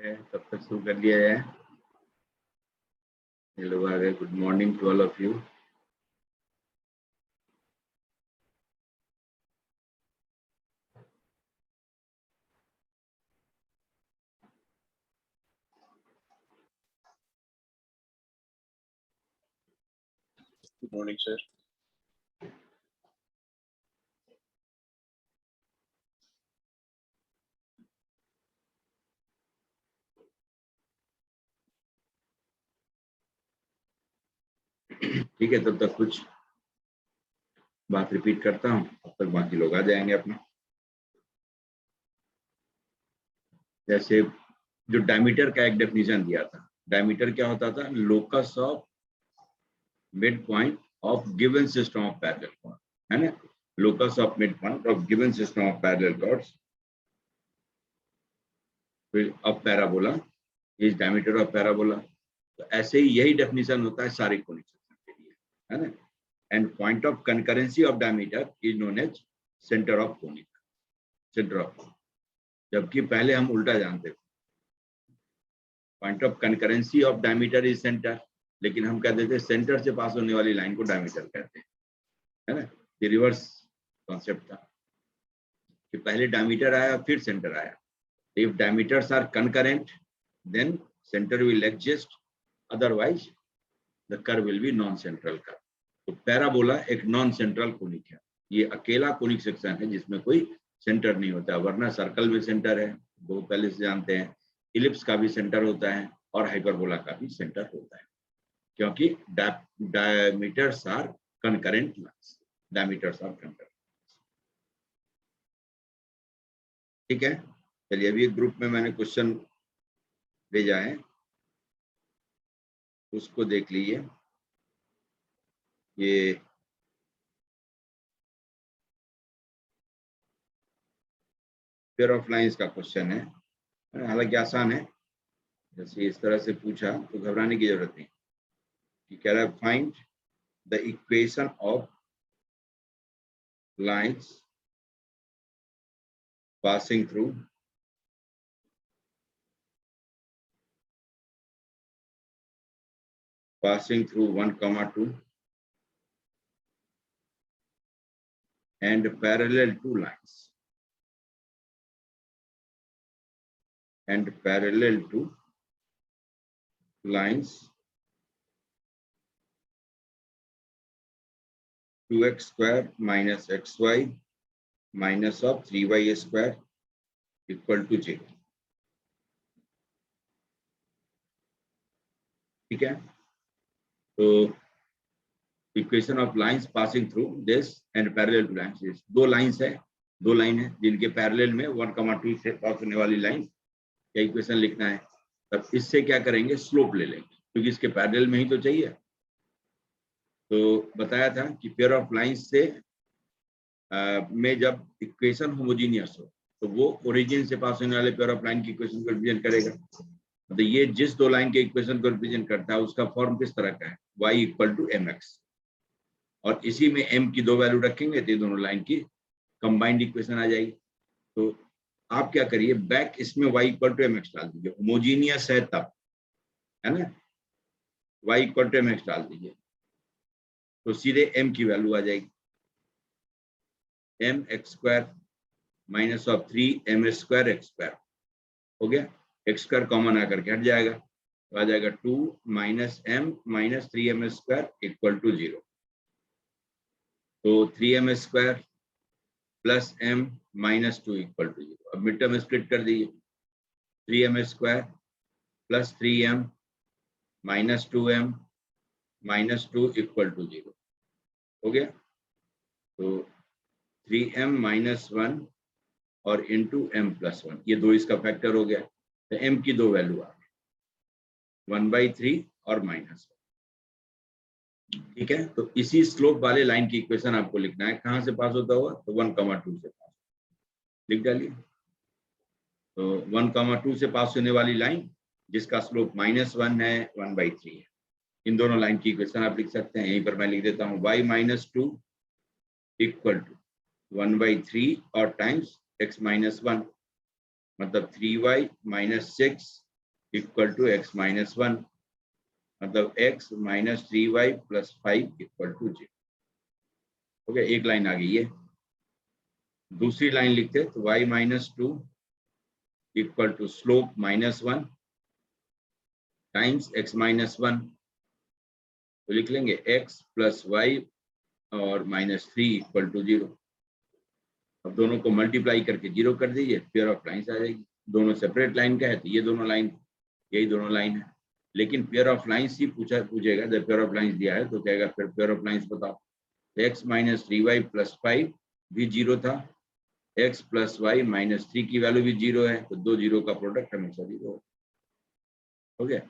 है, तब तक शुरू कर लिया जाए। हेलो आ गए, good morning to all of you. Good morning, sir. ठीक है, तब तक कुछ बात रिपीट करता हूँ, तब तक बाकी लोग आ जाएंगे अपना। जैसे जो डायमीटर का एक डेफिनेशन दिया था, डायमीटर क्या होता था? Locus of mid point of given system of parallel chord, है ना? Locus of mid point of given system of parallel chords of parabola is diameter of parabola. तो ऐसे ही यही डेफिनेशन होता है सारे कोनिक सेक्शन के लिए, है ना? And point of concurrency of diameter is known as centre of conic, centre of. जबकि पहले हम उल्टा जानते थे, point of concurrency of diameter is centre, लेकिन हम कहते थे सेंटर से पास होने वाली लाइन को डायमीटर कहते हैं, है ना? ये रिवर्स कॉन्सेप्ट था कि पहले डायमीटर आया फिर सेंटर आया। If diameters are concurrent then centre will exist, otherwise the curve will be non central curve. तो पैराबोला एक नॉन सेंट्रल कोनिक है, ये अकेला कोनिक सेक्शन है जिसमें कोई सेंटर नहीं होता, वरना सर्कल में सेंटर है, वो पहले से जानते हैं। इलिप्स का भी सेंटर होता है और हाइपरबोला का भी सेंटर होता है, क्योंकि diameters are concurrent lines, diameters are concurrent. ठीक है, चलिए अभी एक ग्रुप में मैंने क्वेश्चन भेजा है, उसको देख लीजिए। ये पेयर ऑफ लाइंस का क्वेश्चन है, हालांकि आसान है। जैसे इस तरह से पूछा तो घबराने की जरूरत नहीं, कि कह रहा है find the equation of lines passing through passing through 1, 2 and parallel to lines, and parallel to lines 2x square minus xy minus of 3y square equal to 0। ठीक है, तो equation of lines passing through this and parallel two lines, दो lines है, दो line है जिनके parallel में 1, 2 से पास होने वाली लाइन का इक्वेशन लिखना है। तब इससे क्या करेंगे, स्लोप ले लेंगे, क्योंकि इसके पैरेलल में ही तो चाहिए। तो बताया था कि पेयर ऑफ लाइंस से में जब इक्वेशन होमोजीनियस हो तो वो ओरिजिन से पास होने वाले पेयर ऑफ लाइन की इक्वेशन को रिप्रेजेंट करेगा। तो ये जिस दो लाइन के इक्वेशन को रिप्रेजेंट करता है उसका फॉर्म किस तरह का है, y इक्वल टू mx, और इसी में m की दो वैल्यू रखेंगे तो दोनों लाइन की कंबाइंड इक्वेशन आ जाएगी। तो आप क्या करिए, बैक इसमें y इक्वल टू mx डाल दीजिए, होमोजीनियस है तब, है ना? y इक्वल टू mx डाल दीजिए तो सीधे m की वैल्यू आ जाएगी, mx square minus of 3m square x square हो गया। x स्क्वायर कॉमन आकर के हट जाएगा तो आ जाएगा 2 minus m minus 3m square equal to 0। तो 3m square plus m minus 2 equal to 0। अब मिड टर्म स्प्लिट कर दीजिए, 3m square plus 3m minus 2m minus 2 equal to 0 हो गया। तो 3m माइनस 1 और इंटू m प्लस 1, ये दो इसका फैक्टर हो गया। तो m की दो वैल्यू आ गई, 1/3 और -1। ठीक है, तो इसी स्लोप वाले लाइन की इक्वेशन आपको लिखना है, कहां से पास होता हुआ, तो 1, 2 से पास, लिख डालिए। तो 1, 2 से पास होने वाली लाइन जिसका स्लोप -1 है, 1/3 है, इन दोनों लाइन की इक्वेशन आप लिख सकते हैं। यहीं पर मैं लिख देता हूँ, y माइनस 2 इक्वल टू 1/3 और टाइम्स x माइनस 1, मतलब 3y minus 6 equal to x minus 1, मतलब x minus 3y plus 5 equal to 0। हो गया, एक लाइन आ गई है। दूसरी लाइन लिखते तो y minus 2 equal to slope minus 1 times x minus 1, तो लिख लेंगे x प्लस वाई और माइनस 3 इक्वल टू 0। अब दोनों को मल्टीप्लाई करके 0 कर दीजिए, पेयर ऑफ लाइन्स आ जाएगी। दोनों सेपरेट लाइन का है तो ये दोनों लाइन, यही दोनों लाइन है, लेकिन पेयर ऑफ लाइन्स ही पूछेगा। जब पेयर ऑफ लाइन्स दिया है तो कहेगा फिर पेयर ऑफ लाइन्स बताओ। x माइनस 3y प्लस 5 भी 0 था, x प्लस वाई माइनस 3 की वैल्यू भी 0 है, तो दो 0 का प्रोडक्ट हमेशा 0 हो गया।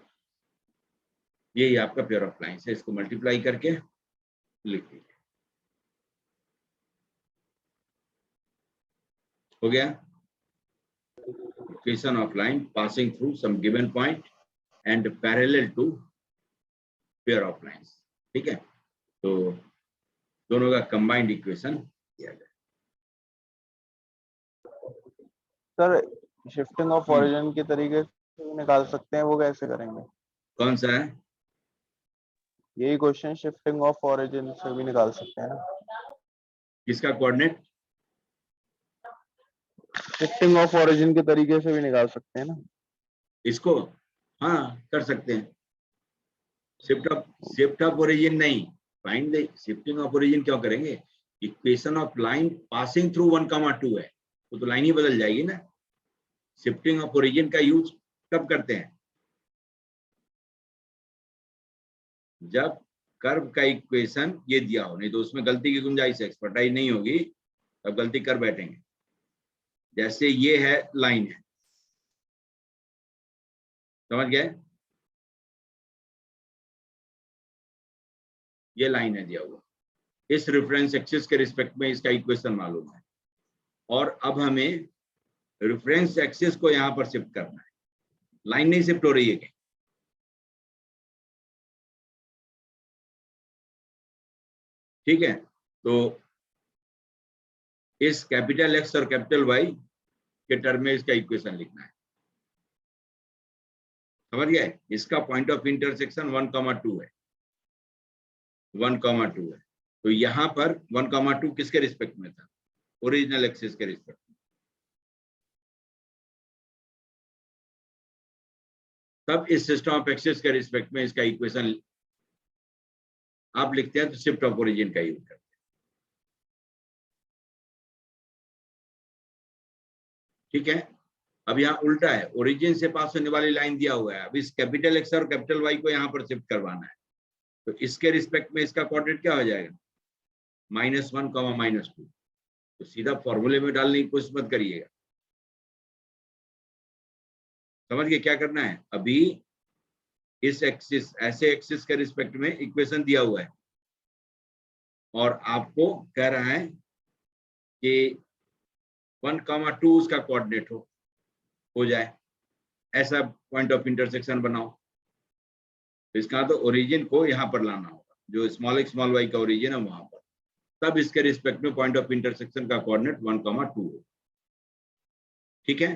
यही आपका पेयर ऑफ लाइन्स है, इसको मल्टीप्लाई करके लिख दीजिए। हो गया, equation of line passing through some given point and parallel to pair of lines. ठीक है, तो दोनों का कंबाइंड इक्वेशन दिया गया। सर शिफ्टिंग ऑफ ओरिजिन के तरीके से भी निकाल सकते हैं, वो कैसे करेंगे? कौन सा है? यही क्वेश्चन शिफ्टिंग ऑफ ओरिजिन से भी निकाल सकते हैं ना? किसका कोऑर्डिनेट? शिफ्टिंग ऑफ ओरिजिन के तरीके से भी निकाल सकते हैं ना इसको? हाँ, कर सकते हैं। शिफ्ट ऑफ ओरिजिन नहीं, find the shifting of origin क्यों करेंगे? Equation of line passing through 1,2 है, तो लाइन ही बदल जाएगी ना। शिफ्टिंग ऑफ ओरिजिन का यूज कब करते हैं? जब कर्व का इक्वेशन ये दिया हो, नहीं तो उसमें गलती की गुंजाइश है, एक्सपर्टाइज नहीं होगी, तब गलती कर बैठेंगे। जैसे ये है लाइन है, समझ गए? ये लाइन है दिया हुआ, इस रेफरेंस एक्सिस के रिस्पेक्ट में इसका इक्वेशन मालूम है, और अब हमें रेफरेंस एक्सिस को यहां पर शिफ्ट करना है। लाइन नहीं शिफ्ट हो रही है क्या? ठीक है, तो इस कैपिटल एक्स और कैपिटल वाई के टर्म में इसका इक्वेशन लिखना है। समझ गए? इसका पॉइंट ऑफ इंटरसेक्शन 1,2 है, 1,2 है, तो यहां पर 1,2 किसके रिस्पेक्ट में था? ओरिजिनल एक्सिस के रिस्पेक्ट में। तब इस सिस्टम ऑफ एक्सिस के रिस्पेक्ट में इसका इक्वेशन आप लिखते हैं तो शिफ्ट ऑफ ओरिजिन का यूज करते हैं। ठीक है, अब यहाँ उल्टा है, ओरिजिन से पास होने वाली लाइन दिया हुआ है, अब इस कैपिटल एक्स और कैपिटल वाई को यहाँ पर शिफ्ट करवाना है, तो इसके रिस्पेक्ट में इसका कोऑर्डिनेट क्या हो जाएगा? -1, -2। तो सीधा फॉर्मूले में डालने की कोशिश मत करिएगा। समझ गए क्या करना है? अभी इस एक्सिस, ऐसे एक्सिस के रिस्पेक्ट में इक्वेशन दिया हुआ है, और आपको कह रहा है कि 1,2 उसका कोऑर्डिनेट हो जाए, ऐसा पॉइंट ऑफ इंटरसेक्शन बनाओ। तो इसका तो ओरिजिन को यहाँ पर लाना होगा, जो स्मॉल एक्स स्मॉल वाई का ओरिजिन है वहां पर, तब इसके रिस्पेक्ट में पॉइंट ऑफ इंटरसेक्शन का कोऑर्डिनेट 1,2 हो। ठीक है,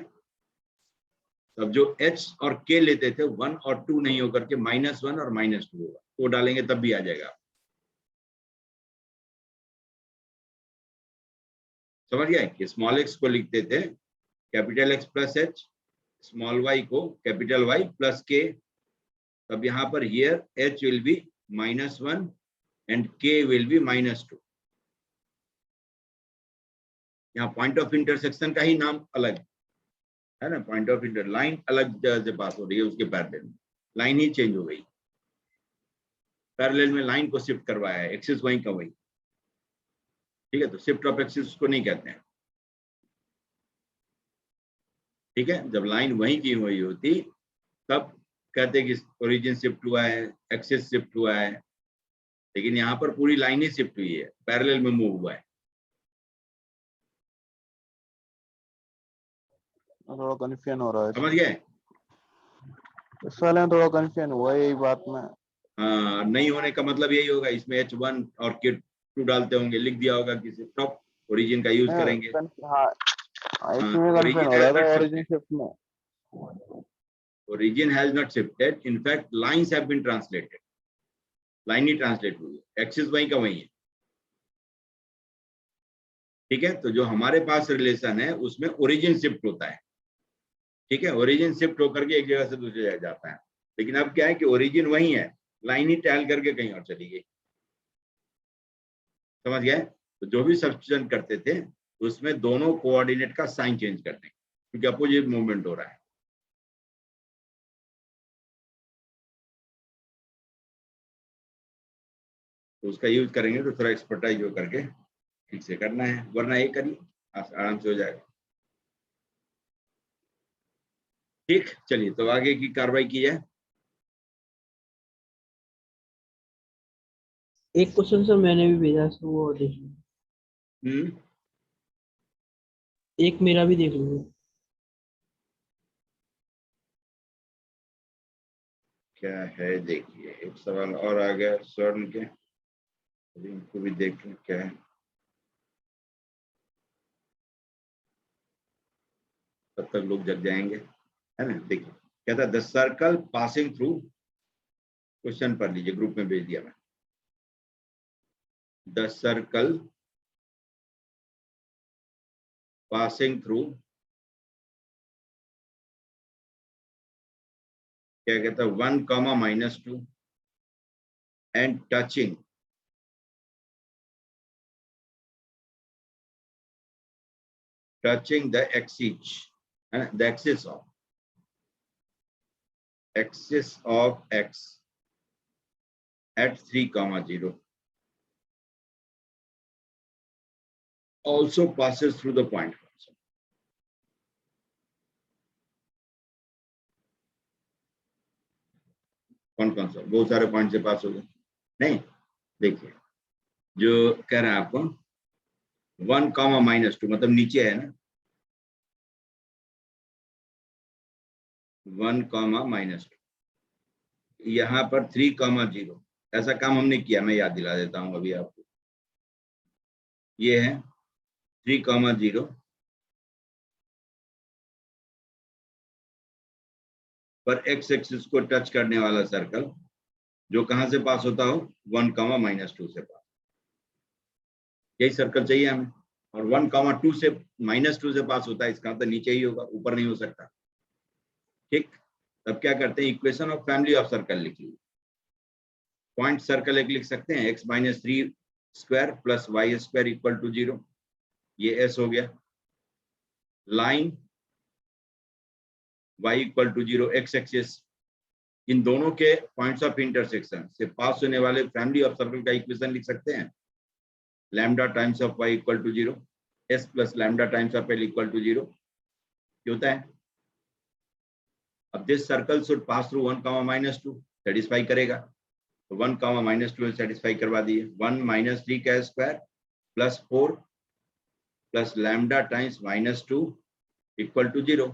तब जो h और k लेते थे 1 और 2 नहीं होकर के -1 और -2 होगा, वो डालेंगे तब भी आ जाएगा। समझ गए कि स्मॉल एक्स को लिखते थे capital x plus h, small y को कैपिटल वाई प्लस के। तब यहाँ पर here h will be -1 and k will be -2। यहाँ पॉइंट ऑफ इंटरसेक्शन का ही नाम अलग है ना, पॉइंट ऑफ इंटर लाइन अलग जगह से पास हो रही है, उसके पैरेलल में लाइन ही चेंज हो गई, पैरेलल में लाइन को शिफ्ट करवाया है, एक्सिस वहीं का वहीं। ठीक है, तो शिफ्ट ऑफ एक्सिस उसको नहीं कहते हैं। ठीक है, जब लाइन वहीं की वही होती तब कहते हैं कि ओरिजिन शिफ्ट हुआ है, एक्सिस शिफ्ट हुआ है, लेकिन यहाँ पर पूरी लाइन ही शिफ्ट हुई है, पैरेलल में मूव हुआ है। थोड़ा कंफ्यूजन हो रहा है, समझ गए? इस वाले में थोड़ा कंफ्यूजन हुआ है, यही बात में। हाँ, नहीं होने का मतलब यही होगा, इसमें H1 और K2 डालते होंगे, लिख दिया होगा कि शिफ्ट ऑफ ओरिजिन का यूज करेंगे। हाँ, इसमें कंफ्यूजन हो रहा था ओरिजिन शिफ्ट में। origin has not shifted, in fact lines have been translated, line he translate हुई है, एक्सिस वहीं का वहीं है। ठीक है, तो जो हमारे पास रिलेशन है उसमें ओरिजिन शिफ्ट होता है। ठीक है, ओरिजिन शिफ्ट होकर के एक जगह से दूसरी जगह जाता है, लेकिन अब क्या है कि ओरिजिन वही है, लाइन ही टहल करके कहीं और चली गई। समझ गए? तो जो भी सब्स्टिट्यूशन करते थे उसमें दोनों कोऑर्डिनेट का साइन चेंज करते हैं, क्योंकि अपोजिट मूवमेंट हो रहा है। तो उसका यूज करेंगे तो थोड़ा एक्सपर्टाइज हो करके ठीक से करना है, वरना ये करिए आराम से हो जाएगा। ठीक, चलिए तो आगे की कार्रवाई की जाए। एक क्वेश्चन सर मैंने भी भेजा सर, वो देख लीजिए। एक मेरा भी देख लीजिए। क्या है देखिए, एक सवाल और आ गया स्वर्ण के, इनको भी देख लें क्या है। तब तक लोग जग जाएंगे, है ना। देखिए क्या था, the circle passing through, question पढ़ लीजिए, ग्रुप में भेज दिया मैं। द सर्कल पासिंग थ्रू, क्या कहता है, 1, -2 and touching the axis, the axis of x at 3, 0 also passes through the point। कौन कौन सा, बहुत सारे पॉइंट से पास हो गए नहीं। देखिए जो कह रहा है आपको 1, -2 मतलब नीचे है ना, 1, -2 यहाँ पर 3, 0 ऐसा काम हमने किया, मैं याद दिला देता हूँ अभी आपको। ये है 3, 0 पर एक्स एक्सिस को टच करने वाला सर्कल जो कहां से पास होता हो, 1, -2 से पास। यही सर्कल चाहिए हमें, और 1, 2 से -2 से पास होता है, इसका मतलब नीचे ही होगा, ऊपर नहीं हो सकता। ठीक, तब क्या करते हैं, equation of family of circle लिख लीजिए। पॉइंट सर्कल एक लिख सकते हैं, x-3 square plus y square equal to 0, ये s हो गया। Line y equal to 0, x axis, इन दोनों के पॉइंट्स ऑफ इंटरसेक्शन से पास होने वाले फैमिली ऑफ सर्कल का इक्वेशन लिख सकते हैं, lambda times of y equal to 0, s plus lambda times of l equal to 0। क्या होता है, अब this circle should pass through 1, -2 satisfy करेगा, तो 1, -2 सेटिस्फाई करवा दिए। 1 - 3 का square plus 4 plus lambda times -2 equal to 0।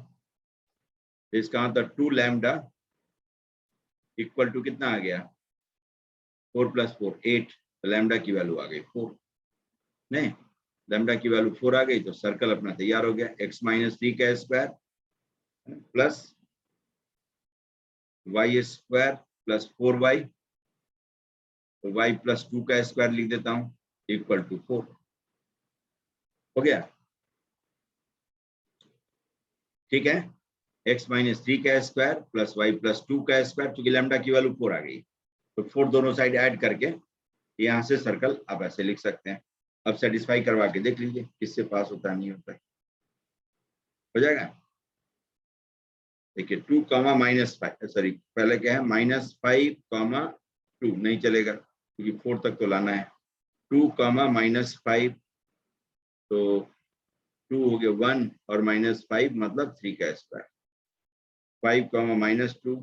इसका मतलब 2 लैम्डा इक्वल टू कितना आ गया, 4 + 4 8, लैम्डा की वैल्यू आ गई 4। नहीं, लैम्डा की वैल्यू 4 आ गई तो सर्कल अपना तैयार हो गया। x-3 का square plus y square plus 4y, तो y + 2 का स्क्वायर लिख देता हूं इक्वल टू 4। हो गया, ठीक है। x-3 का स्क्वायर प्लस y + 2 का स्क्वायर, क्योंकि लैम्डा की वैल्यू 4 आ गई तो 4 दोनों साइड ऐड करके यहां से सर्कल आप ऐसे लिख सकते हैं। अब सेटिस्फाई करवा के देख लीजिए किससे पास होता है, नहीं होता है, हो जाएगा। देखिए 2, -5, सॉरी पहले क्या है, -5, 2 नहीं चलेगा क्योंकि 4 तक तो लाना है। 2, -5 तो 2 हो गया 1 और -5 मतलब 3 का स्क्वायर। 5, -2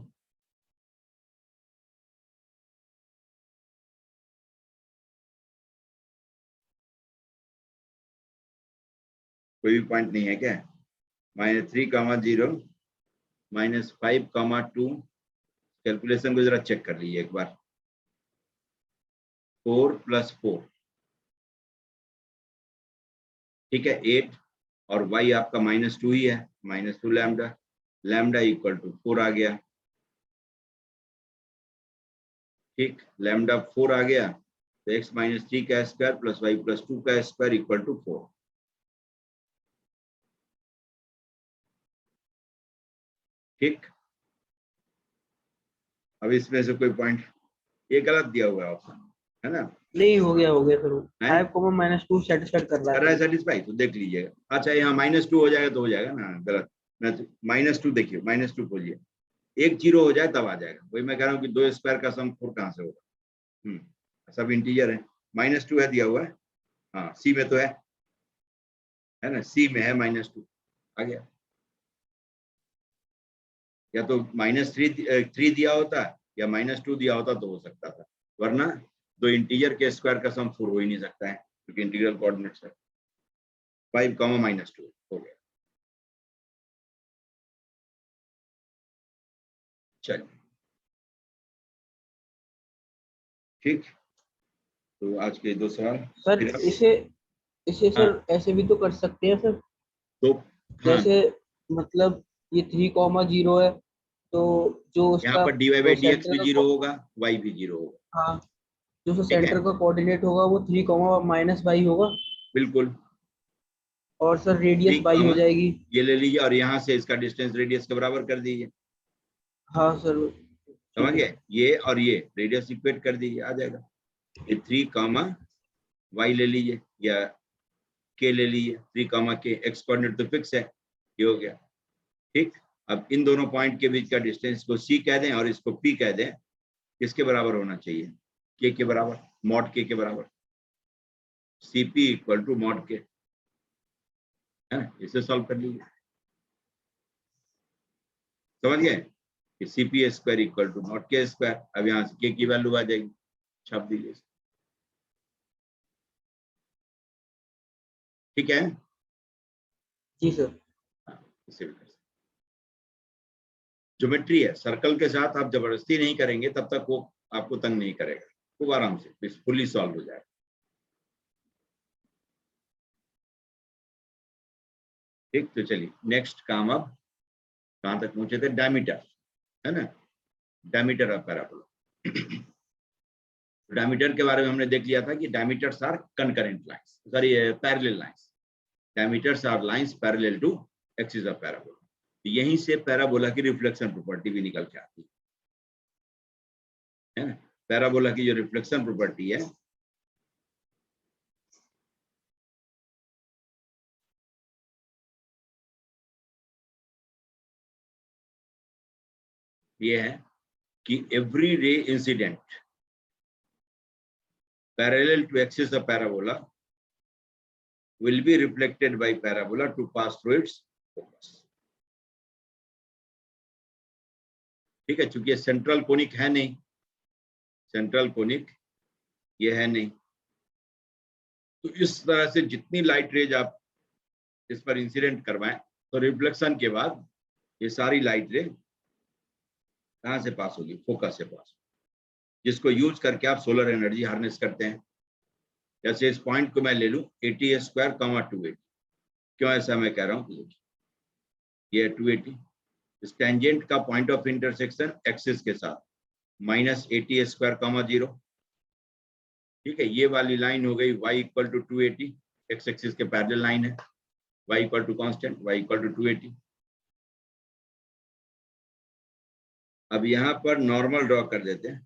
कोई भी पॉइंट नहीं है क्या, -3, 0 -5, 2, कैलकुलेशन को जरा चेक कर लीजिए एक बार। 4 + 4 ठीक है 8, और y आपका -2 ही है, -2 लैम्डा, लैम्डा इक्वल टू 4 आ गया। ठीक, लैम्डा 4 आ गया तो x माइनस 3 का स्क्वायर प्लस y प्लस 2 का स्क्वायर इक्वल टू 4। ठीक, अब इसमें से कोई पॉइंट, ये गलत दिया हुआ है ऑप्शन, है ना? नहीं, हो गया सर। है? 5, -2 सेटिस्फाई कर रहा कर रहा है है। सेटिस्फाई, तो देख लीजिएगा। अच्छा, यहाँ -2 हो जाएगा तो हो जाएगा ना, गलत। मैं -2 देखिए, -2 खोलिए, 1 0 हो जाए तब आ जाएगा। वही मैं कह रहा हूँ कि 2 स्क्वायर का सम 4 कहाँ से होगा? सब इंटीजर है। -2 है दिया हुआ है, हाँ सी में तो है ना, सी में है -2 आ गया। या तो -3 दिया होता या -2 दिया होता तो हो सकता था, वरना दो इंटीजर के स्क्वायर का सम 4 हो ही नहीं सकता है, क्योंकि इंटीग्रल कोऑर्डिनेट्स है। 5, -2 हो गया। चलिए, ठीक, तो आज के 2 सवाल। सर फिर इसे हाँ, सर ऐसे भी तो कर सकते हैं सर। तो हाँ, जैसे मतलब ये 3, 0 है, तो जो यहाँ उसका पर dy/dx सेंटर भी का 0 होगा, y भी 0 होगा। हाँ, जो उसका ठीक है, सेंटर का कोऑर्डिनेट होगा वो 3, -y होगा। बिल्कुल। और सर रेडियस 3, बाई हो जाएगी। ये ले लीजिए और यहाँ से इसका डिस्टेंस रेडियस के बराबर कर दीजिए। हाँ सर, समझ ठीक है गए? सर। ये और ये रेडियस इक्वेट कर दीजिए, आ जाएगा। ये 3, y ले लीजिए या k ले लीजिए। 3, k, x कोऑर्डिनेट तो फिक्स है, ये हो गया। ठीक, अब इन दोनों पॉइंट के बीच का डिस्टेंस को c कह दें और इसको p कह दें। किसके बराबर होना चाहिए? k के बराबर, मॉड k के बराबर। cp equal to mod k, है ना? इसे सॉल्व कर लीजिए। समझ गए कि cp square equal to mod k square. अब यहाँ से k की वैल्यू आ जाएगी, छाप दीजिए। ठीक है, जी सर। इसे भी कर सकते। ज्योमेट्री है, सर्कल के साथ आप जबरदस्ती नहीं करेंगे तब तक वो आपको तंग नहीं करेगा, खूब आराम से फुल्ली सॉल्व हो जाएगा। ठीक, तो चलिए नेक्स्ट काम। अब कहां तक पहुंचे थे? डायमीटर, है ना? Diameter of parabola. डायमीटर के बारे में हमने देख लिया था कि diameters are concurrent lines, sorry parallel lines. Diameters are lines parallel to axis of parabola. यहीं से पैराबोला की रिफ्लेक्शन प्रॉपर्टी भी निकल के आती है ना? पैराबोला की जो रिफ्लेक्शन प्रॉपर्टी है, ये है कि every ray incident parallel to axis of parabola will be reflected by parabola to pass through its focus। ठीक है, चूंकि सेंट्रल कोनिक है नहीं, सेंट्रल कोनिक ये है नहीं, तो इस तरह से जितनी लाइट रेज आप इस पर इंसिडेंट करवाएं तो रिफ्लेक्शन के बाद ये सारी लाइट रे कहां से पास होगी? फोकस से पास, जिसको यूज करके आप सोलर एनर्जी हार्नेस करते हैं। जैसे इस पॉइंट को मैं ले लूं 80 स्क्वायर, 280। क्यों ऐसा मैं कह रहा हूं? ये 280, इस टेंजेंट का पॉइंट ऑफ इंटरसेक्शन एक्सिस के साथ -80 स्क्वायर, 0। ठीक है, ये वाली लाइन हो गई y equal to 280, x axis के पैरेलल लाइन है। y equal to constant, y equal to 280। अब यहाँ पर नॉर्मल ड्रॉ कर देते हैं,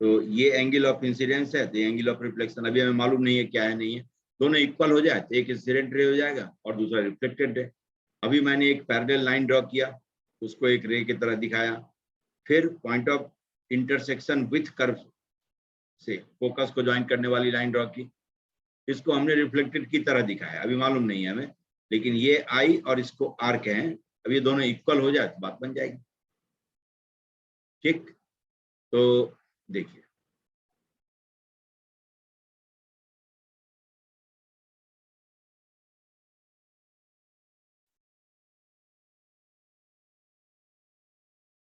तो ये एंगल ऑफ इंसिडेंस है, तो ये एंगल ऑफ रिफ्लेक्शन अभी हमें मालूम नहीं है क्या है नहीं है। दोनों इक्वल हो जाए तो एक इंसिडेंट रे हो जाएगा और दूसरा रिफ्लेक्टेड रे। अभी मैंने एक पैरेलल लाइन ड्रॉ किया, उसको एक रे की तरह दिखाया, फिर point of intersection with curve से फोकस को ज्वाइन करने वाली लाइन ड्रॉ की, इसको हमने रिफ्लेक्टेड की तरह दिखाया। अभी मालूम नहीं है हमें, लेकिन ये आई और इसको आर कहें। अब ये दोनों इक्वल हो जाए तो बात बन जाएगी। ठीक, तो देखिए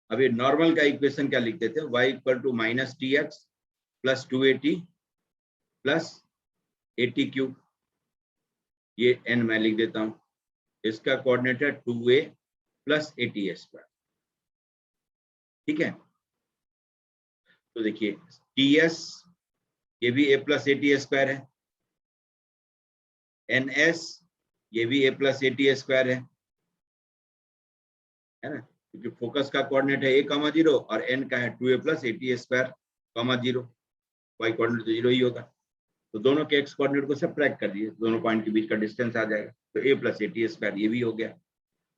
अब ये नॉर्मल का इक्वेशन क्या लिख देते हैं? y equal to -tx plus 280 plus 80 cube, ये n मैं लिख देता हूं। इसका कोऑर्डिनेट है 2a प्लस 80a स्क्वायर। ठीक है, तो देखिए ts ये भी a प्लस 80a स्क्वायर है, ns ये भी a प्लस 80a स्क्वायर है ना, क्योंकि फोकस का कोऑर्डिनेट है a, 0 और n का है 2a plus 80a square, 0, y coordinate तो 0 ही होगा। तो दोनों के x कोऑर्डिनेट को सब्ट्रैक्ट कर दिए, दोनों पॉइंट के बीच का डिस्टेंस आ जाएगा, तो a प्लस 80a स्क्वायर ये भी हो गया।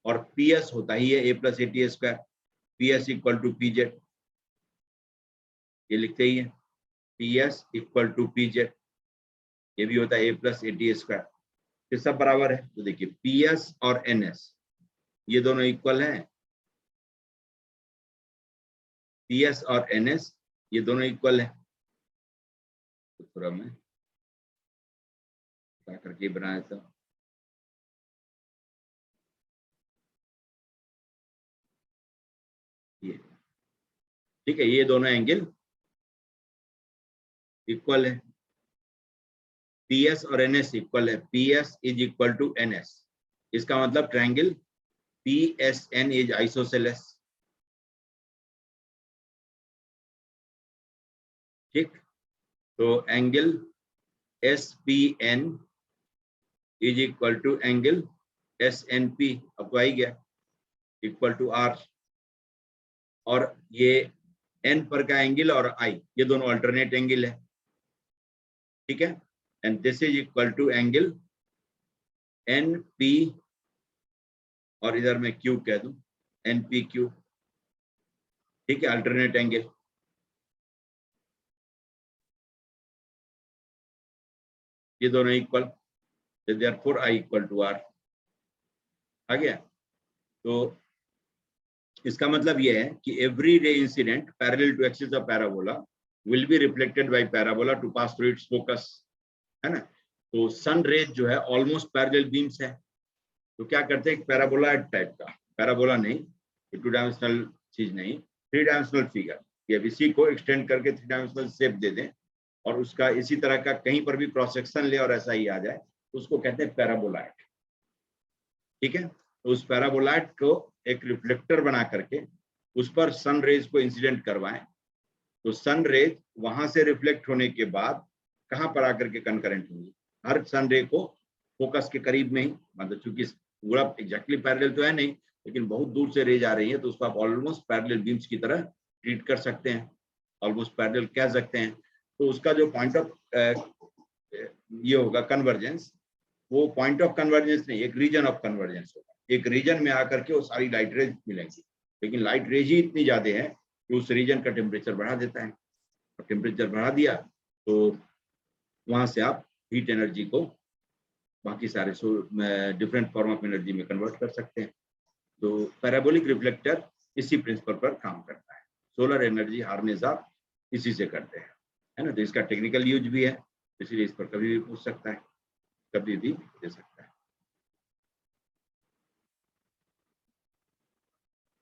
और ps होता ही है a plus 80a square, ps equal to pz, ये लिखते ही है ps इक्वल टू pz, ये भी होता है a प्लस 80a स्क्वायर। तो सब बराबर है, तो देखिए ps और ns ये दोनों इक्वल हैं, ps और ns ये दोनों इक्वल है। तो थोड़ा मैं क्या करके बनाया था, ये ठीक है, ये दोनों एंगल इक्वल है, PS और NS इक्वल है, PS is equal to NS, इसका मतलब ट्रायंगल PSN इज आइसोसेलेस। ठीक, तो angle SPN is equal to angle SNP, अब तो आ ही गया, इक्वल टू R, और ये N पर का एंगल और I ये दोनों अल्टरनेट एंगल है। ठीक है, and this is equal to angle NP, और इधर मैं Q कह दूं, NPQ। ठीक है, अल्टरनेट एंगल। ये दोनों equal, therefore I equal to R आ गया। तो इसका मतलब ये है कि every ray incident parallel to axis of parabola will be reflected by parabola to pass through its focus, है ना। तो सन रेज जो है ऑलमोस्ट पैरेलल बीम्स है, तो क्या करते हैं, पैराबोला टाइप का, पैराबोला नहीं, टू डायमेंशनल चीज नहीं, 3 डायमेंशनल फिगर, ये इसी को एक्सटेंड करके 3 डायमेंशनल शेप दे दें और उसका इसी तरह का कहीं पर भी क्रॉस सेक्शन ले और ऐसा ही आ जाए, तो उसको कहते हैं पैराबोलाइड। ठीक है, तो उस पैराबोलाइड को एक रिफ्लेक्टर बना करके उस पर सन रेज को इंसिडेंट करवाएं, तो सन रेज वहां से रिफ्लेक्ट होने के बाद कहां पर आकर के कंकरेंट होंगी, हर सन रे को फोकस के करीब में ही, मतलब चूंकि पूरा एग्जैक्टली पैरेलल तो है नहीं, लेकिन बहुत दूर से रेज आ रही है, तो उसको आप ऑलमोस्ट पैरेलल बीम्स की तरह ट्रीट कर सकते हैं, ऑलमोस्ट पैरेलल कह सकते हैं। तो उसका जो पॉइंट ऑफ ये होगा कन्वर्जेंस, वो पॉइंट ऑफ कन्वर्जेंस नहीं, एक रीजन ऑफ कन्वर्जेंस होगा, एक रीजन में आकर के वो सारी लाइट रेज मिलेंगी, लेकिन लाइट रेज ही इतनी ज्यादा है कि उस रीजन का टेम्परेचर बढ़ा देता है, और टेम्परेचर बढ़ा दिया तो वहां से आप हीट एनर्जी को बाकी सारे डिफरेंट फॉर्म ऑफ एनर्जी में कन्वर्ट कर सकते हैं। तो पैराबोलिक रिफ्लेक्टर इसी प्रिंसिपल पर काम करता है, सोलर एनर्जी हार्नेस आप इसी से करते हैं, है ना। तो इसका टेक्निकल यूज भी है, इसलिए इस पर कभी भी पूछ सकता है, कभी भी दे सकता है।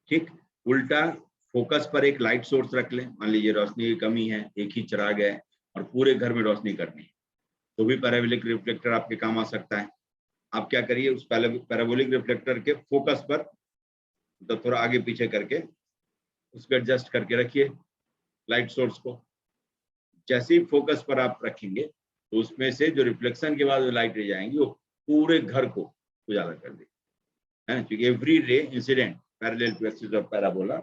ठीक, उल्टा फोकस पर एक लाइट सोर्स रख लें, मान लीजिए रोशनी की कमी है, एक ही चिराग है और पूरे घर में रोशनी करनी है, तो भी पैराबोलिक रिफ्लेक्टर आपके काम आ सकता है। आप क्या करिए, उस पैराबोलिक रिफ्लेक्टर के फोकस पर तो थोड़ा आगे पीछे करके उसको एडजस्ट करके रखिए लाइट सोर्स को, जैसे ही फोकस पर आप रखेंगे तो उसमें से जो रिफ्लेक्शन के बाद जो लाइट रे जाएंगी वो पूरे घर को उजाला कर देगी, है ना, क्योंकि every ray incident parallel to axis of parabola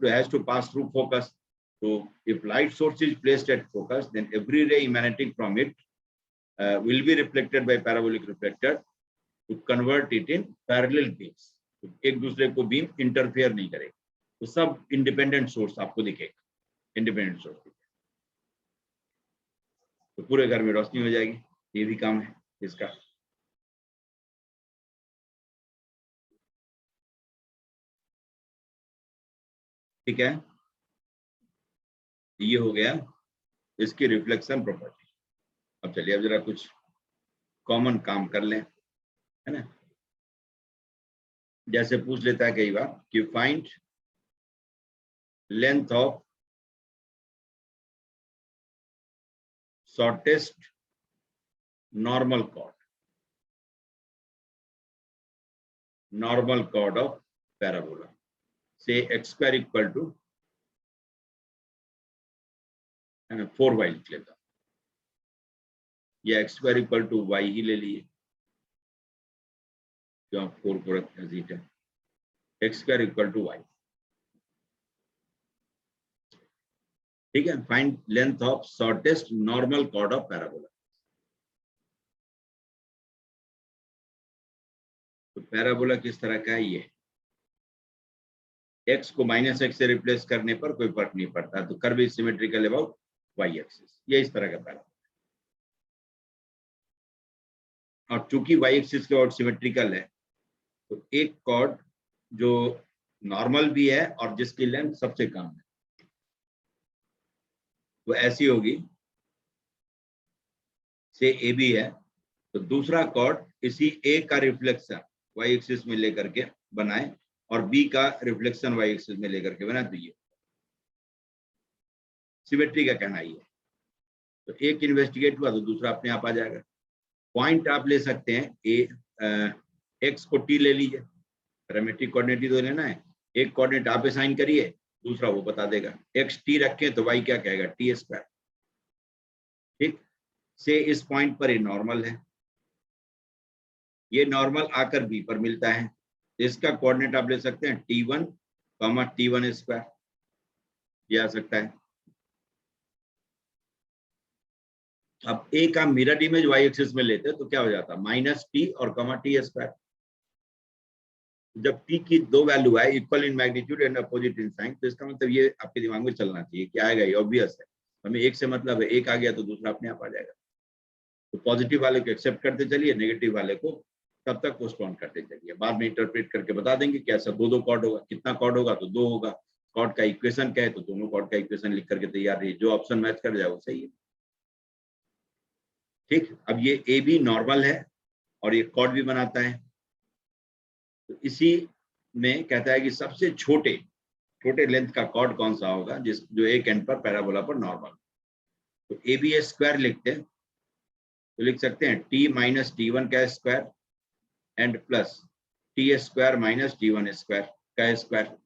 has to pass through focus. So if light source is placed at focus, then every ray emanating from it will be reflected by parabolic reflector to convert it in parallel beams. तो एक दूसरे को beam interfere नहीं करेगा, तो सब independent source आपको दिखेगा, इंडिपेंडेंट सोर्स दिखेगा, तो पूरे घर में रोशनी हो जाएगी। ये भी काम है इसका। ठीक है, ये हो गया इसकी रिफ्लेक्शन प्रॉपर्टी। अब चलिए अब जरा कुछ कॉमन काम कर लें, है ना। जैसे पूछ लेता है कई बार कि find length of shortest normal cord, normal chord of parabola. Say x square equal to 4y लिख लेता, या x square equal to y ही ले लिए, क्यों 4 को रखते हैं, x square equal to y. ठीक है, find length of shortest normal cord of parabola. तो पैराबोला किस तरह का है, ये x को -x से रिप्लेस करने पर कोई फर्क नहीं पड़ता, तो curve is symmetrical about y axis, ये इस तरह का पैराबोला. और चूंकि y एक्सिस के अबाउट सिमेट्रिकल है, तो एक कॉर्ड जो नॉर्मल भी है और जिसकी लेंथ सबसे कम है, वो ऐसी होगी, से ए बी है, तो दूसरा कॉर्ड इसी ए का रिफ्लेक्शन वाई एक्सिस में लेकर के बनाए और बी का रिफ्लेक्शन वाई एक्सिस में लेकर के बनाए, तो ये सिमेट्री का कहना ही है. तो एक इन्वेस्टिगेट हुआ तो दूसरा अपने आप आ जाएगा. पॉइंट आप ले सकते हैं, एक्स को टी ले लीजिए, पैरामेट्रिक कोऑर्डिनेट ही तो लेना है, एक कोऑर्डिनेट आप असाइन करिए, दूसरा वो बता देगा. एक्स टी रखें तो वाई क्या कहेगा, टी स्क्वायर. ठीक, से इस पॉइंट पर ये नॉर्मल है, ये नॉर्मल आकर बी पर मिलता है, इसका कोऑर्डिनेट आप ले सकते हैं T1, T1 स्क्वायर, ये आ सकता है. अब ए का मिरर इमेज वाई एक्सिस में लेते हैं तो क्या हो जाता है, -t और t स्क्वायर. जब t की दो वैल्यू है equal in magnitude and opposite in sign, तो इसका मतलब ये आपके दिमाग में चलना चाहिए, क्या आएगा, ये ऑब्वियस है, हमें एक से मतलब है, एक आ गया तो दूसरा अपने आप आ जाएगा. तो पॉजिटिव वाले को एक्सेप्ट करते चलिए, नेगेटिव वाले को तब तक पोस्टपोन करते चलिए, बाद में इंटरप्रेट करके बता देंगे कि ऐसा दो कॉर्ड होगा, कितना कॉर्ड होगा तो 2 होगा, कॉर्ड का इक्वेशन क्या है तो दोनों कॉर्ड का इक्वेशन लिख करके तैयार रहिए, जो ऑप्शन मैच कर जाए वो सही है. ठीक, अब ये ए बी नॉर्मल है और ये कॉर्ड भी बनाता है, तो इसी में कहता है कि सबसे छोटे लेंथ का कॉर्ड कौन सा होगा, जो एक एंड पर पैराबोला पर नॉर्मल. तो ए बी स्क्वायर लिखते हैं, तो लिख सकते हैं t - t1 का square and plus t square - t1 square का स्क्वायर.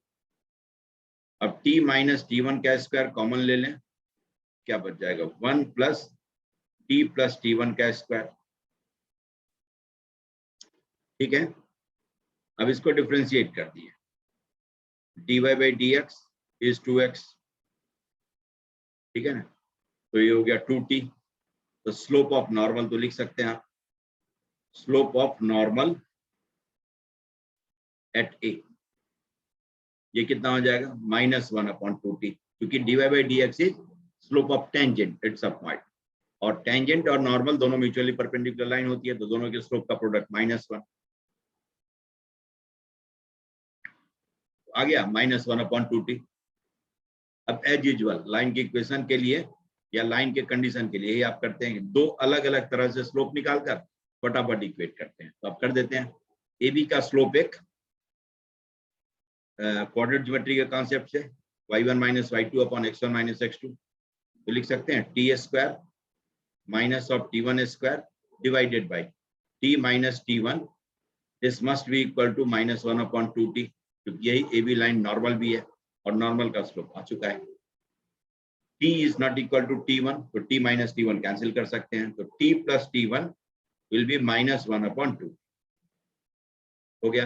अब t - t1 का स्क्वायर कॉमन ले लें, क्या बच जाएगा, 1 + t + t1 का स्क्वायर. ठीक है, अब इसको डिफरेंशिएट कर दिए, dy/dx इज 2x. ठीक है ना, तो ये हो गया 2t. तो स्लोप ऑफ नॉर्मल तो लिख सकते हैं आप, स्लोप ऑफ नॉर्मल एट ए, ये कितना हो जाएगा, -1/2t, क्योंकि dy/dx is slope of tangent it's a point, और टेंजेंट और नॉर्मल दोनों म्यूचुअली परपेंडिकुलर लाइन होती है, तो दोनों के स्लोप का प्रोडक्ट -1 आ गया, -1/2t. अब एज यूजुअल लाइन की इक्वेशन के लिए या लाइन के कंडीशन के लिए यही आप करते हैं, दो अलग अलग तरह से स्लोप निकालकर फटाफट इक्वेट करते हैं. तो आप कर देते हैं, ए बी का स्लोप एक क्वाड्रेटिक ज्योमेट्री के कॉन्सेप्ट से y1 - y2 x1 - x2, तो लिख सकते हैं t square -t1 square divided by t - t1, this must be equal to -1/2t, क्योंकि यही ए बी लाइन नॉर्मल भी है और नॉर्मल का स्लोप आ चुका है. t is not equal to t1, तो t - t1 कैंसिल कर सकते हैं, तो t + t1 विल बी -1/2. हो गया.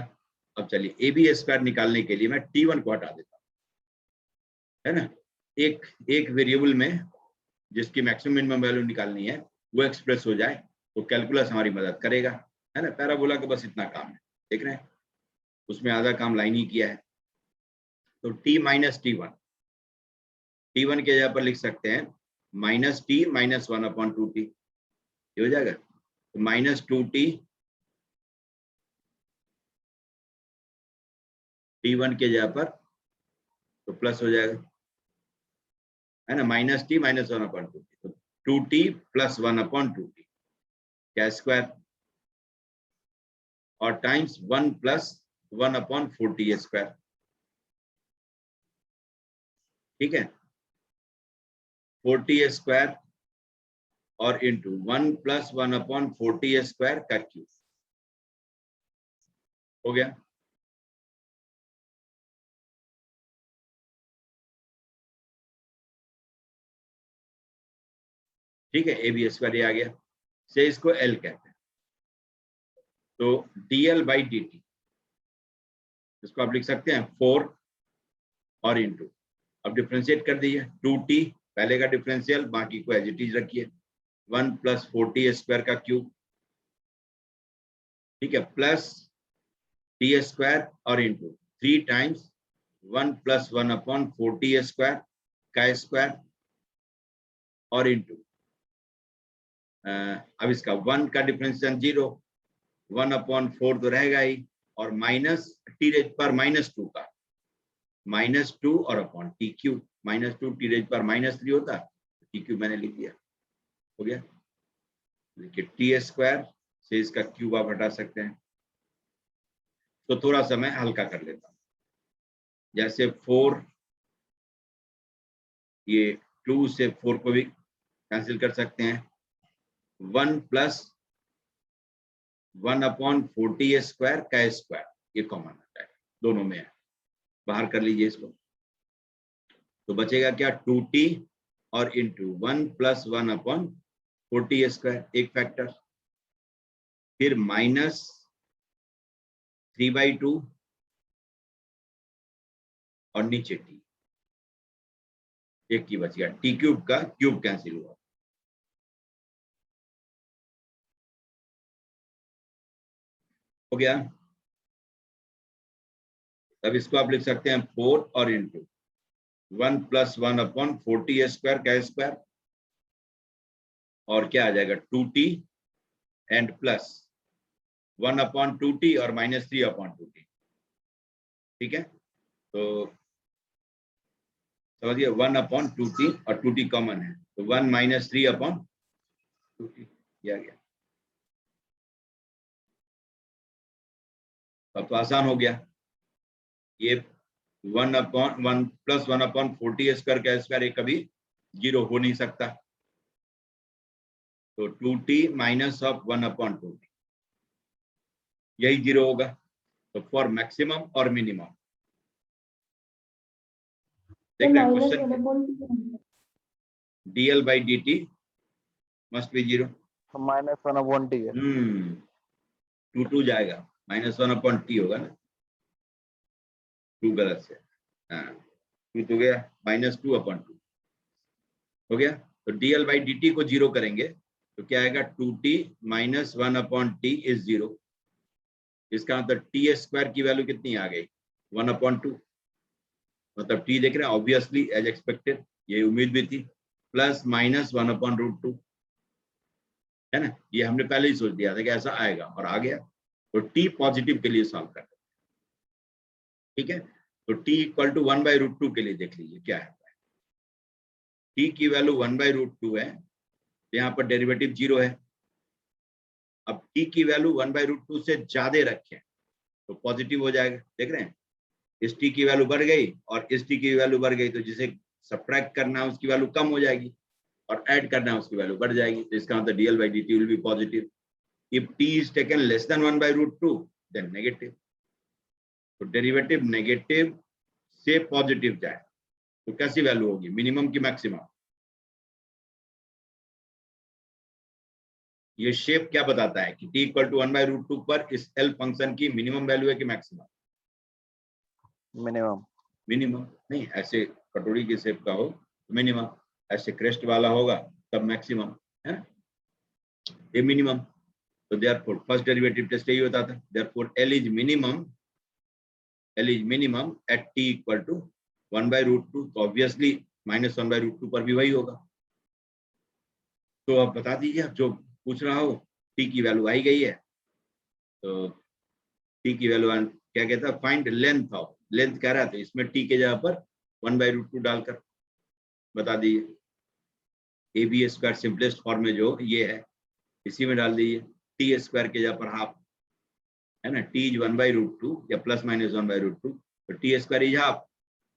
अब चलिए ए बी स्क्वायर निकालने के लिए मैं t1 को हटा देता हूं, है ना. एक वेरिएबल में जिसकी मैक्सिमम मिनिमम वैल्यू निकालनी है वो एक्सप्रेस हो जाए तो कैलकुलस हमारी मदद करेगा, है ना. पैराबोला का बस इतना काम है, देख रहे हैं, उसमें आधा काम लाइन ही किया है. तो t - t1 के जगह पर लिख सकते हैं -t - 1/2t, ये हो जाएगा. तो -2t t1 के जगह पर तो प्लस हो जाएगा, है ना, -t - 1/2t, तो 2t + 1/2t क्या स्क्वायर, और टाइम्स 1 + 1/4t स्क्वायर. ठीक है, 4t स्क्वायर और इंटू 1 + 1/4t स्क्वायर का क्यूब हो गया. ठीक है, ए बी स्क्वायर ये आ गया, से इसको एल कहते हैं। तो dl बाई डी टी, इसको आप लिख सकते हैं 4 और इंटू, अब डिफ्रेंशिएट कर दीजिए 2t, पहले का डिफरेंशियल, बाकी को एज इट इज रखिए, 1 + 4t स्क्वायर का क्यूब, ठीक है, प्लस टी स्क्वायर और इंटू 3 टाइम्स 1 + 1/4t स्क्वायर का स्क्वायर और इंटू अब इसका 1 का डिफरेंशियल 0, 1/4 तो रहेगा ही, और माइनस टी रेज पर -2 का, -2 और upon t cube, -2 t raise पर -3 होता, टी क्यूब मैंने लिख दिया, हो गया। देखिए टी स्क्वायर से इसका क्यूब आप हटा सकते हैं। तो थोड़ा सा मैं हल्का कर लेता हूँ, जैसे 4, ये 2 से 4 को भी कैंसिल कर सकते हैं, 1 + 1/4t स्क्वायर का स्क्वायर, ये कॉमन आता है, दोनों में है, बाहर कर लीजिए इसको, तो बचेगा क्या 2t और इंटू 1 + 1/4t स्क्वायर, एक फैक्टर, फिर -3/2 और नीचे t, एक की बच गया, टी क्यूब का क्यूब कैंसिल हुआ, हो गया। तब इसको आप लिख सकते हैं 4 और इंटू 1 + 1/4t स्क्वायर का स्क्वायर, और क्या आ जाएगा 2t एंड प्लस 1/2t और -3/2t, ठीक है। तो समझिए 1/2t और 2t कॉमन है, तो 1 - 3/2t ये आ गया। अब तो आसान हो गया, ये 1 + 1/4t स्क्वायर का स्क्वायर ये कभी 0 हो नहीं सकता, तो 2t - 1/2t यही 0 होगा। तो फॉर मैक्सिमम और मिनिमम, देख रहे हैं question, dl by dt must be 0, तो -1/t है। 2 जाएगा, -1/t होगा ना, 2 गलत से, हाँ 2 तो गया, -2/2 हो गया। तो dl बाई dt को 0 करेंगे तो क्या आएगा, 2t - 1/t इज 0, इसका मतलब टी स्क्वायर की वैल्यू कितनी आ गई, 1/2, मतलब t देख रहे हैं ऑब्वियसली एज एक्सपेक्टेड, ये उम्मीद भी थी, प्लस -1/√2, है ना, ये हमने पहले ही सोच दिया था कि ऐसा आएगा और आ गया। तो t पॉजिटिव के लिए सॉल्व करते हैं, ठीक है। तो t = 1/√2 के लिए देख लीजिए क्या है, t की वैल्यू 1/√2 है, यहाँ पर डेरिवेटिव 0 है। अब t की वैल्यू 1/√2 से ज्यादा रखें तो पॉजिटिव हो जाएगा, देख रहे हैं, इस t की वैल्यू बढ़ गई और इस t की वैल्यू बढ़ गई, तो जिसे सब्ट्रैक्ट करना है उसकी वैल्यू कम हो जाएगी और ऐड करना है उसकी वैल्यू बढ़ जाएगी, तो इसका मतलब dl by dt will be positive. If t is taken less than 1/√2 then negative. तो डेरिवेटिव नेगेटिव से पॉजिटिव जाए तो कैसी वैल्यू होगी, मिनिमम की मैक्सिमम, ये शेप क्या बताता है कि t = 1/√2 पर इस L फंक्शन की मिनिमम वैल्यू है कि मैक्सिमम, मिनिमम। मिनिमम नहीं, ऐसे कटोरी के शेप का हो तो मिनिमम, ऐसे क्रेस्ट वाला होगा तब मैक्सिमम, है ना, ये मिनिमम। तो देयरफॉर फर्स्ट डेरिवेटिव टेस्ट यही होता था, therefore L is minimum at t = 1/√2, तो ऑब्वियसली -1/√2 पर भी वही होगा। तो आप बता दीजिए, आप जो पूछ रहा हो, t की वैल्यू आई गई है, तो t की वैल्यू क्या कहता है, फाइंड लेंथ ऑफ, लेंथ कह रहा था, इसमें t के जगह पर 1/√2 डालकर बता दीजिए, ab² सिंपलेस्ट फॉर्म में जो ये है इसी में डाल दीजिए, t स्क्वायर के जगह पर हाफ, है ना, t is 1/√2 या ±1/√2, तो t स्क्वायर इज हाफ,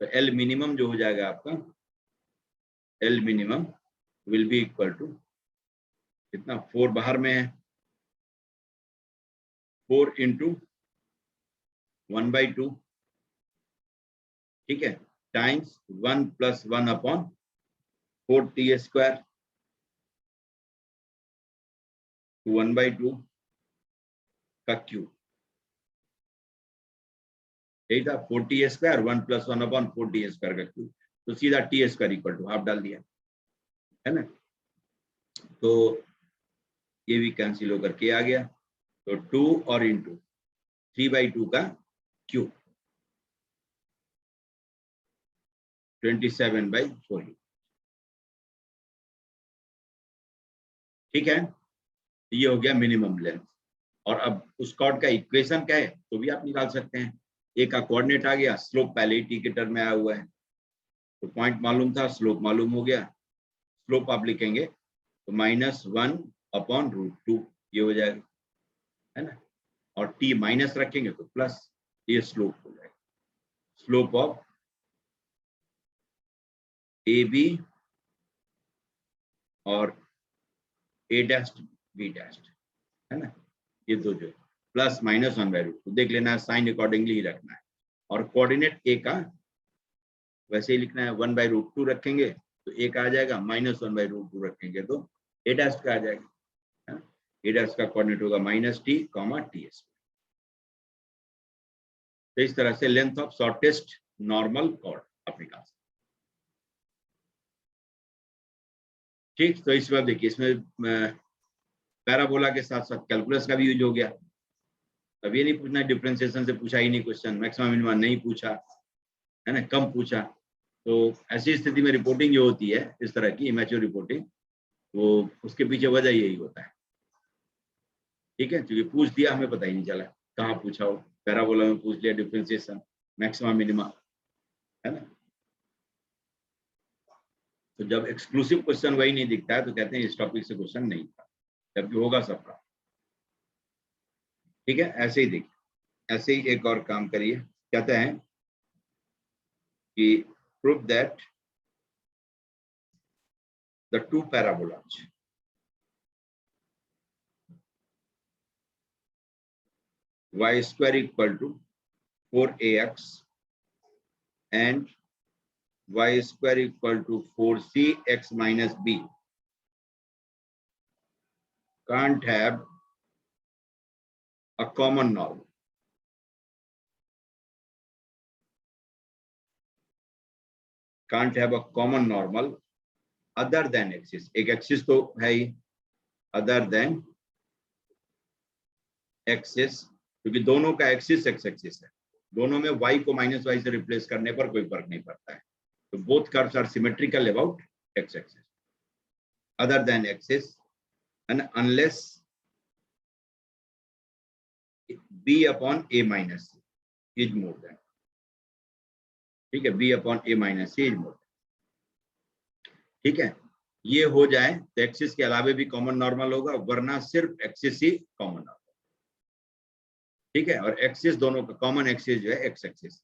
तो L मिनिमम जो हो जाएगा आपका, L minimum will be equal to कितना, 4 बाहर में है, 4 × 1/2, ठीक है, टाइम्स 1 + 1/4t स्क्वायर तो 1/2 का क्यूब, यही था 4t² 1 + 1/4t² का क्यूब, तो सीधा t² इक्वल टू हाफ डाल दिया, है ना। तो ये भी कैंसिल होकर के आ गया, तो 2 और इंटू 3/2 का क्यूब 27/4। ठीक है, ये हो गया मिनिमम लेंथ। और अब उस कॉर्ड का इक्वेशन क्या है तो भी आप निकाल सकते हैं। ए का कोऑर्डिनेट आ गया, स्लोप पहले ही टी के टर्म में आया हुआ है, तो पॉइंट मालूम था, स्लोप मालूम हो गया। स्लोप आप लिखेंगे तो -1/√2 ये हो जाएगा, है ना। और टी माइनस रखेंगे तो प्लस, ये स्लोप हो जाएगा। स्लोप ऑफ ए बी और A डैश B डैश, है ना, ये दो जो प्लस माइनस 1/√2 देख लेना है, साइन अकॉर्डिंगली ही रखना है। और कोऑर्डिनेट ए का वैसे ही लिखना है, 1/√2 रखेंगे तो ए का आ जाएगा, -1/√2 रखेंगे तो A डैश का आ जाएगा, है ना। A डैश का कोऑर्डिनेट होगा -t, t²। तो इस तरह से length of shortest normal cord आप निकाल सकते। ठीक, तो इस बार देखिए, इसमें पैराबोला के साथ साथ कैलकुलस का भी यूज हो गया। अब ये नहीं पूछना, डिफरेंशिएशन से पूछा ही नहीं क्वेश्चन, मैक्सिमम मिनिमम नहीं पूछा, है ना, कम पूछा। तो ऐसी स्थिति में रिपोर्टिंग जो होती है इस तरह की इमेच्योर रिपोर्टिंग, वो उसके पीछे वजह यही होता है। ठीक है, क्योंकि पूछ दिया, हमें पता ही नहीं चला कहाँ पूछा हो। पैराबोला में पूछ लिया डिफरेंशिएशन, मैक्सिमम मिनिमम, है ना। तो जब एक्सक्लूसिव क्वेश्चन वही नहीं दिखता है तो कहते हैं इस टॉपिक से क्वेश्चन नहीं था, जबकि होगा सबका। ठीक है, ऐसे ही देखिए, ऐसे ही एक और काम करिए, कहते हैं कि prove that the two parabolas y² = 4ax and y² = 4cx - b can't have a common norm. Can't have a common normal other than axis. एक axis तो है ही, other than axis, क्योंकि दोनों का axis x axis है, दोनों में y को -y से रिप्लेस करने पर कोई फर्क नहीं पड़ता है। तो both curves are symmetrical about x axis other than axis and unless b/a - c is more than, ठीक है, b/a - c is more than। ठीक है, ये हो जाए तो एक्सिस के अलावे भी कॉमन नॉर्मल होगा, वरना सिर्फ एक्सिस ही कॉमन नॉर्मल। ठीक है, और एक्सिस दोनों का कॉमन एक्सिस जो है एक्स एक्सिस,